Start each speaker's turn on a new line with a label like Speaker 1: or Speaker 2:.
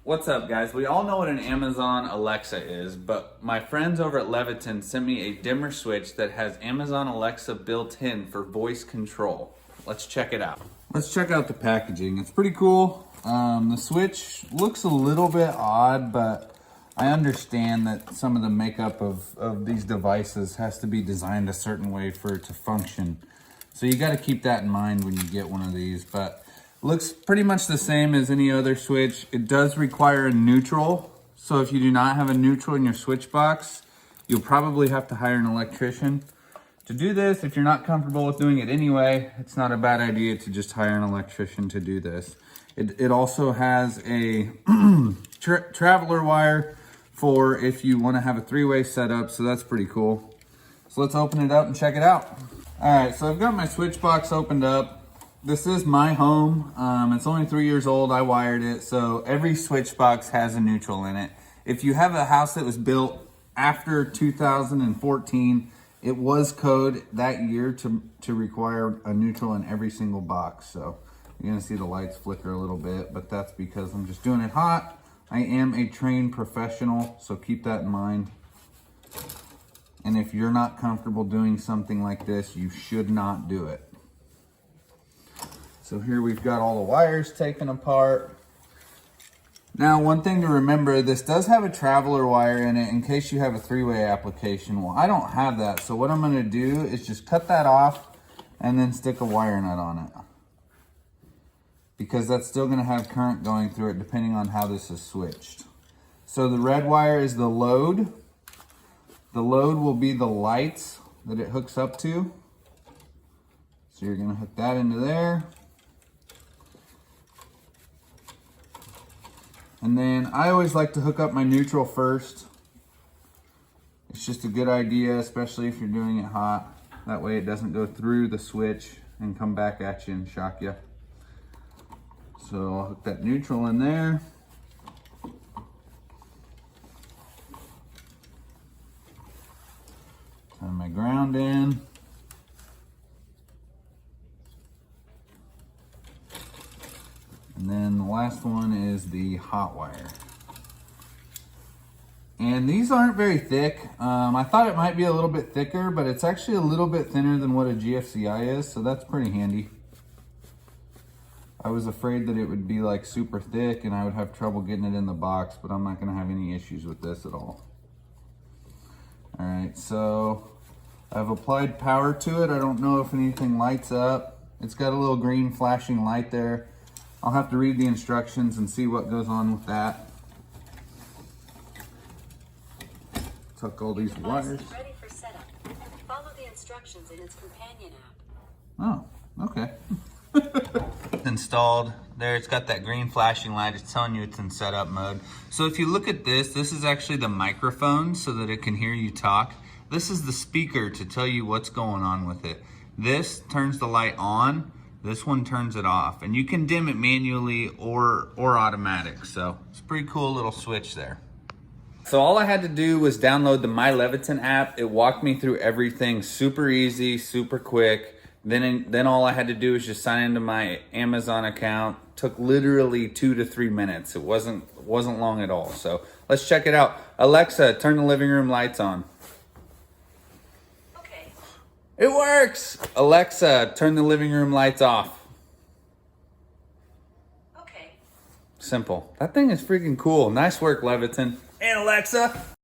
Speaker 1: What's up, guys? We all know what an Amazon Alexa is, but my friends over at Leviton sent me a dimmer switch that has Amazon Alexa built in for voice control. Let's check it out. Let's check out the packaging. It's pretty cool. The switch looks a little bit odd, but I understand that some of the makeup of these devices has to be designed a certain way for it to function. So you got to keep that in mind when you get one of these, but looks pretty much the same as any other switch. It does require a neutral. So if you do not have a neutral in your switch box, you'll probably have to hire an electrician. To do this, if you're not comfortable with doing it anyway, it's not a bad idea to just hire an electrician to do this. It also has a traveler wire for if you want to have a three-way setup, so that's pretty cool. So let's open it up and check it out. All right, so I've got my switch box opened up. This is my home. It's only 3 years old. I wired it. So every switch box has a neutral in it. If you have a house that was built after 2014, it was code that year to require a neutral in every single box. So you're gonna see the lights flicker a little bit, but that's because I'm just doing it hot. I am a trained professional, so keep that in mind. And if you're not comfortable doing something like this, you should not do it. So here we've got all the wires taken apart. Now, one thing to remember, this does have a traveler wire in it in case you have a three-way application. Well, I don't have that, so what I'm gonna do is just cut that off and then stick a wire nut on it, because that's still gonna have current going through it depending on how this is switched. So the red wire is the load. The load will be the lights that it hooks up to. So you're gonna hook that into there. And then I always like to hook up my neutral first. It's just a good idea, especially if you're doing it hot. That way it doesn't go through the switch and come back at you and shock you. So I'll hook that neutral in there. Turn my ground in. And then the last one is the hot wire. And these aren't very thick. I thought it might be a little bit thicker, but it's actually a little bit thinner than what a GFCI is, so that's pretty handy. I was afraid that it would be like super thick and I would have trouble getting it in the box, but I'm not gonna have any issues with this at all. All right, so I've applied power to it. I don't know if anything lights up. It's got a little green flashing light there. I'll have to read the instructions and see what goes on with that. Tuck all these wires.
Speaker 2: Ready for setup. Follow the instructions in its companion app.
Speaker 1: Oh, okay. Installed. There, it's got that green flashing light. It's telling you it's in setup mode. So if you look at this is actually the microphone so that it can hear you talk. This is the speaker to tell you what's going on with it. This turns the light on. This one turns it off, and you can dim it manually or automatic. So it's a pretty cool little switch there. So all I had to do was download the My Leviton app. It walked me through everything super easy, super quick. Then all I had to do was just sign into my Amazon account. Took literally 2 to 3 minutes. It wasn't long at all. So let's check it out. Alexa, turn the living room lights on. It works! Alexa, turn the living room lights off.
Speaker 2: Okay.
Speaker 1: Simple. That thing is freaking cool. Nice work, Leviton. And Alexa.